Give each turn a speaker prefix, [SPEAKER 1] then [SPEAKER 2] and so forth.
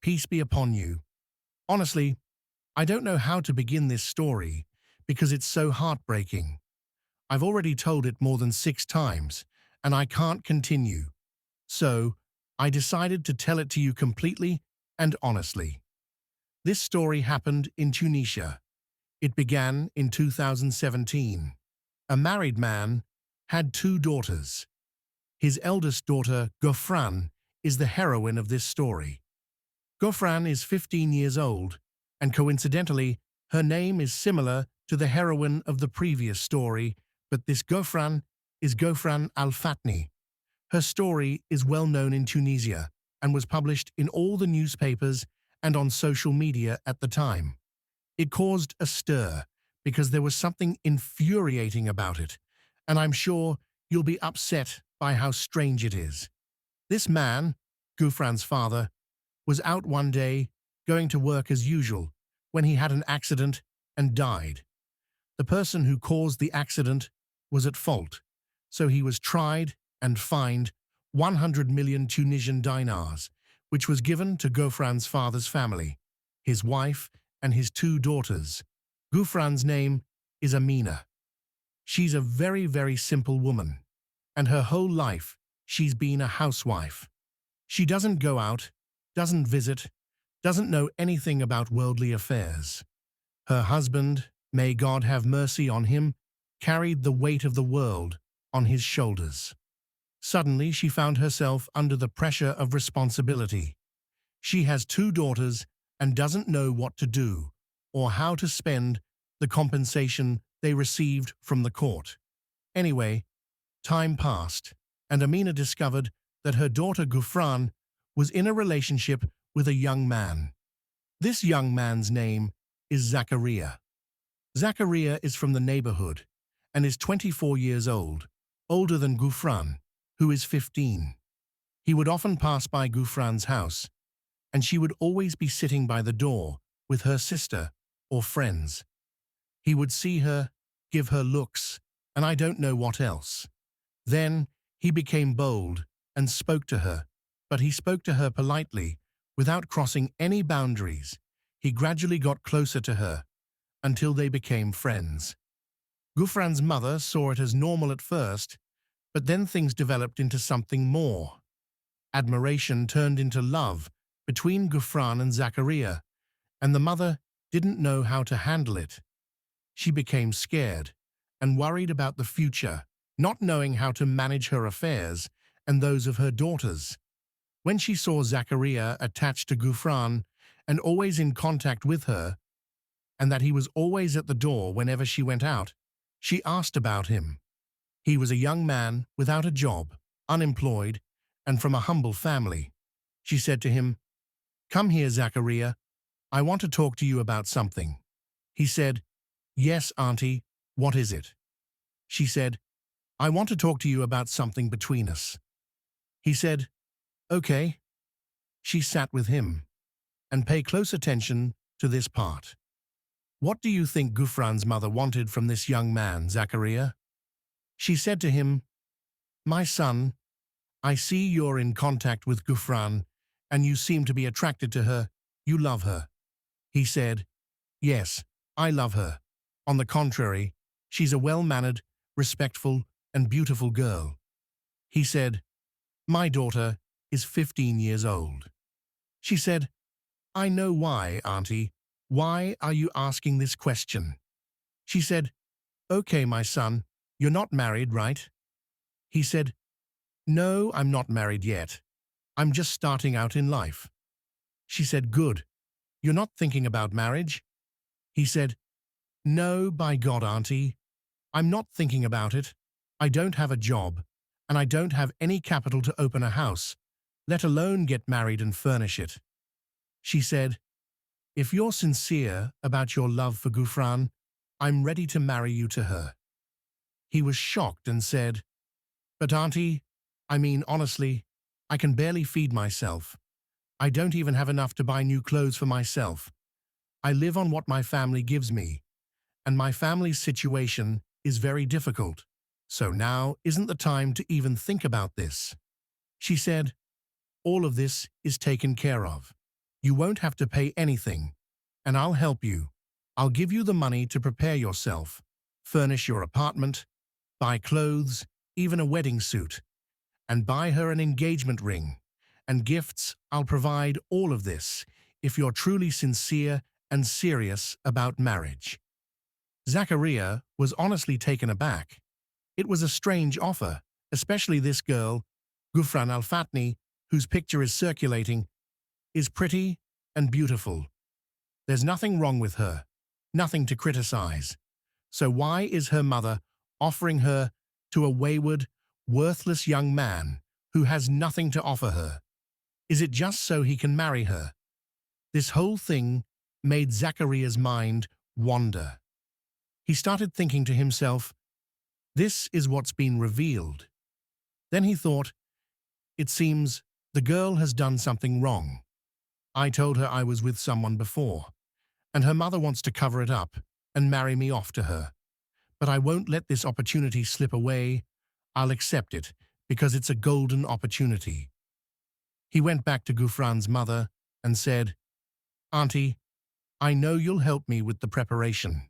[SPEAKER 1] peace be upon you. Honestly, I don't know how to begin this story because it's so heartbreaking. I've already told it more than 6 times, and I can't continue. So, I decided to tell it to you completely and honestly. This story happened in Tunisia. It began in 2017. A married man had 2 daughters. His eldest daughter, Ghofran, is the heroine of this story. Ghofran is 15 years old, and coincidentally, her name is similar to the heroine of the previous story, but this Ghofran is Ghofran al-Fatni. Her story is well known in Tunisia and was published in all the newspapers and on social media at the time. It caused a stir because there was something infuriating about it, and I'm sure you'll be upset by how strange it is. This man, Ghofran's father, was out one day going to work as usual when he had an accident and died. The person who caused the accident was at fault, so he was tried and fined 100 million Tunisian dinars, which was given to Ghofran's father's family, his wife and his 2 daughters. Ghofran's name is Amina. She's a very, very simple woman, and her whole life she's been a housewife. She doesn't go out, doesn't visit, doesn't know anything about worldly affairs. Her husband, may God have mercy on him, carried the weight of the world on his shoulders. Suddenly, she found herself under the pressure of responsibility. She has 2 daughters and doesn't know what to do or how to spend the compensation they received from the court. Anyway, time passed, and Amina discovered that her daughter Ghofran was in a relationship with a young man. This young man's name is Zakaria. Zakaria is from the neighborhood and is 24 years old, older than Ghofran, who is 15. He would often pass by Ghofran's house, and she would always be sitting by the door with her sister or friends. He would see her, give her looks, and I don't know what else. Then he became bold and spoke to her, but he spoke to her politely, without crossing any boundaries. He gradually got closer to her, until they became friends. Ghofran's mother saw it as normal at first, but then things developed into something more. Admiration turned into love between Ghofran and Zakaria, and the mother didn't know how to handle it. She became scared and worried about the future, not knowing how to manage her affairs and those of her daughters. When she saw Zakaria attached to Ghofran and always in contact with her, and that he was always at the door whenever she went out, she asked about him. He was a young man without a job, unemployed, and from a humble family. She said to him, "Come here, Zakaria. I want to talk to you about something." He said, "Yes, Auntie, what is it?" She said, "I want to talk to you about something between us." He said, "Okay." She sat with him, and pay close attention to this part. What do you think Ghofran's mother wanted from this young man, Zakaria? She said to him, "My son, I see you're in contact with Ghofran, and you seem to be attracted to her. You love her." He said, "Yes, I love her. On the contrary, she's a well-mannered, respectful, and beautiful girl." He said, "My daughter is 15 years old." She said, "I know why, Auntie. Why are you asking this question?" She said, "Okay, my son, you're not married, right?" He said, "No, I'm not married yet. I'm just starting out in life." She said, "Good. You're not thinking about marriage?" He said, "No, by God, Auntie. I'm not thinking about it. I don't have a job, and I don't have any capital to open a house, let alone get married and furnish it." She said, "If you're sincere about your love for Ghofran, I'm ready to marry you to her." He was shocked and said, "But Auntie, I mean honestly, I can barely feed myself. I don't even have enough to buy new clothes for myself. I live on what my family gives me, and my family's situation is very difficult, so now isn't the time to even think about this." She said, "All of this is taken care of. You won't have to pay anything, and I'll help you. I'll give you the money to prepare yourself, furnish your apartment, buy clothes, even a wedding suit, and buy her an engagement ring. And gifts, I'll provide all of this if you're truly sincere and serious about marriage. Zachariah was honestly taken aback. It was a strange offer, especially this girl, Ghofran al-Fatni, whose picture is circulating, is pretty and beautiful. There's nothing wrong with her, nothing to criticize. So why is her mother offering her to a wayward, worthless young man who has nothing to offer her? Is it just so he can marry her? This whole thing made Zachariah's mind wander. He started thinking to himself, this is what's been revealed. Then he thought, it seems the girl has done something wrong. I told her I was with someone before, and her mother wants to cover it up and marry me off to her. But I won't let this opportunity slip away. I'll accept it because it's a golden opportunity. He went back to Ghofran's mother and said, Auntie, I know you'll help me with the preparation.